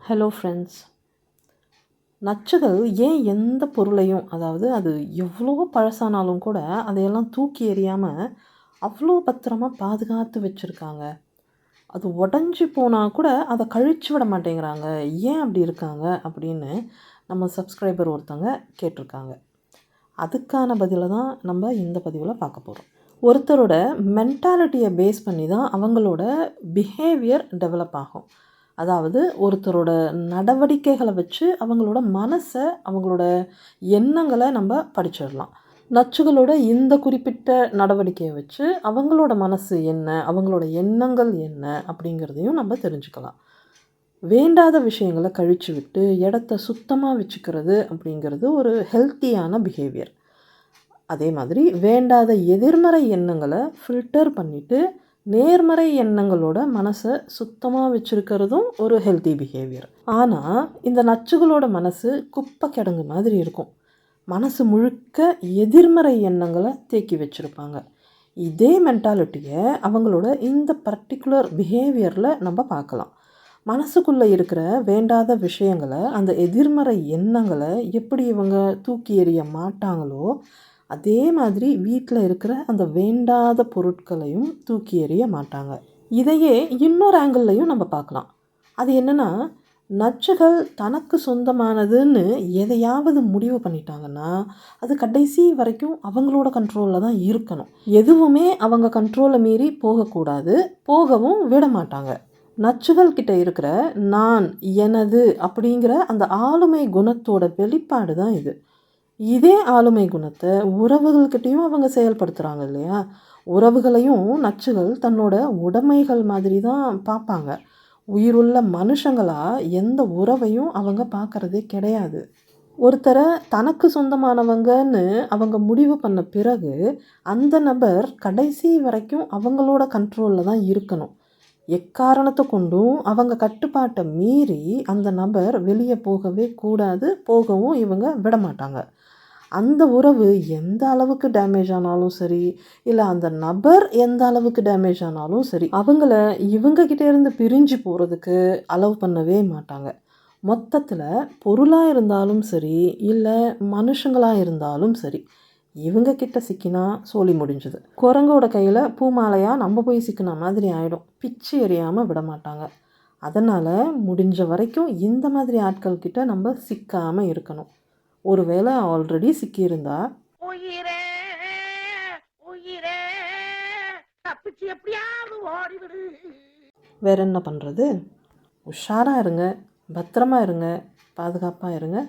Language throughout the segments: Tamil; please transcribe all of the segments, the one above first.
Hello friends. நச்சுகள் ஏன் எந்த பொருளையும், அதாவது அது எவ்வளோ பழசானாலும் கூட அதையெல்லாம் தூக்கி எறியாமல் அவ்வளோ பத்திரமா பாதுகாத்து வச்சுருக்காங்க? அது உடஞ்சி போனால் கூட அதை கழிச்சு விட மாட்டேங்கிறாங்க. ஏன் அப்படி இருக்காங்க அப்படின்னு நம்ம சப்ஸ்கிரைபர் ஒருத்தவங்க கேட்டிருக்காங்க. அதுக்கான பதிலை தான் நம்ம இந்த பதிவில் பார்க்க போகிறோம். ஒருத்தரோட மென்டாலிட்டியை பேஸ் பண்ணி தான் அவங்களோட பிஹேவியர் டெவலப் ஆகும். அதாவது ஒருத்தரோட நடவடிக்கைகளை வச்சு அவங்களோட மனசை, அவங்களோட எண்ணங்களை நம்ம படிச்சிடலாம். நச்சுகளோட இந்த குறிப்பிட்ட நடவடிக்கையை வச்சு அவங்களோட மனசு என்ன, அவங்களோட எண்ணங்கள் என்ன அப்படிங்கிறதையும் நம்ம தெரிஞ்சுக்கலாம். வேண்டாத விஷயங்களை கழிச்சு விட்டு இடத்த சுத்தமாக வச்சுக்கிறது அப்படிங்கிறது ஒரு ஹெல்த்தியான பிஹேவியர். அதே மாதிரி வேண்டாத எதிர்மறை எண்ணங்களை ஃபில்டர் பண்ணிவிட்டு நேர்மறை எண்ணங்களோட மனசை சுத்தமாக வச்சுருக்கிறதும் ஒரு ஹெல்த்தி பிஹேவியர். ஆனால் இந்த நச்சுகளோட மனசு குப்பை கிடங்கு மாதிரி இருக்கும். மனசு முழுக்க எதிர்மறை எண்ணங்களை தேக்கி வச்சுருப்பாங்க. இதே மென்டாலிட்டியை அவங்களோட இந்த பர்டிகுலர் பிஹேவியரில் நம்ம பார்க்கலாம். மனசுக்குள்ளே இருக்கிற வேண்டாத விஷயங்களை, அந்த எதிர்மறை எண்ணங்களை எப்படி இவங்க தூக்கி எறிய மாட்டாங்களோ, அதே மாதிரி வீட்டில் இருக்கிற அந்த வேண்டாத பொருட்களையும் தூக்கி எறிய மாட்டாங்க. இதையே இன்னொரு ஆங்கிள்லையும் நம்ம பார்க்கலாம். அது என்னென்னா, நச்சுகள் தனக்கு சொந்தமானதுன்னு எதையாவது முடிவு பண்ணிட்டாங்கன்னா அது கடைசி வரைக்கும் அவங்களோட கண்ட்ரோலில் தான் இருக்கணும். எதுவுமே அவங்க கண்ட்ரோலை மீறி போகக்கூடாது, போகவும் விட மாட்டாங்க. நச்சுகள் கிட்ட இருக்கிற நான், எனது அப்படிங்கிற அந்த ஆளுமை குணத்தோட வெளிப்பாடு தான் இது. இதே ஆளுமை குணத்தை உறவுகள்கிட்டையும் அவங்க செயல்படுத்துகிறாங்க இல்லையா? உறவுகளையும் நச்சுகள் தன்னோட உடைமைகள் மாதிரி தான் பார்ப்பாங்க. உயிருள்ள மனுஷங்களாக எந்த உறவையும் அவங்க பார்க்குறதே கிடையாது. ஒருத்தரை தனக்கு சொந்தமானவங்கன்னு அவங்க முடிவு பண்ண பிறகு அந்த நபர் கடைசி வரைக்கும் அவங்களோட கண்ட்ரோலில் தான் இருக்கணும். எக்காரணத்தை கொண்டும் அவங்க கட்டுப்பாட்டை மீறி அந்த நபர் வெளியே போகவே கூடாது, போகவும் இவங்க விட மாட்டாங்க. அந்த உறவு எந்த அளவுக்கு டேமேஜ் ஆனாலும் சரி, இல்லை அந்த நபர் எந்த அளவுக்கு டேமேஜ் ஆனாலும் சரி, அவங்கள இவங்ககிட்டேருந்து பிரிஞ்சு போகிறதுக்கு அலோவ் பண்ணவே மாட்டாங்க. மொத்தத்தில் பொருளாக இருந்தாலும் சரி, இல்லை மனுஷங்களாக இருந்தாலும் சரி, இவங்கக்கிட்ட சிக்கினா சோழி முடிஞ்சுது. குரங்கோட கையில் பூமாலையாக நம்ம போய் சிக்கின மாதிரி ஆகிடும். பிச்சு எறியாமல் விட மாட்டாங்க. அதனால் முடிஞ்ச வரைக்கும் இந்த மாதிரி ஆட்கள்கிட்ட நம்ம சிக்காமல் இருக்கணும். ஒருவேளை ஆல்ரெடி சிக்கியிருந்தா வேற என்ன பண்ணுறது? உஷாராக இருங்க, பத்திரமா இருங்க, பாதுகாப்பாக இருங்க,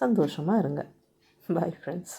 சந்தோஷமாக இருங்க. Bye friends.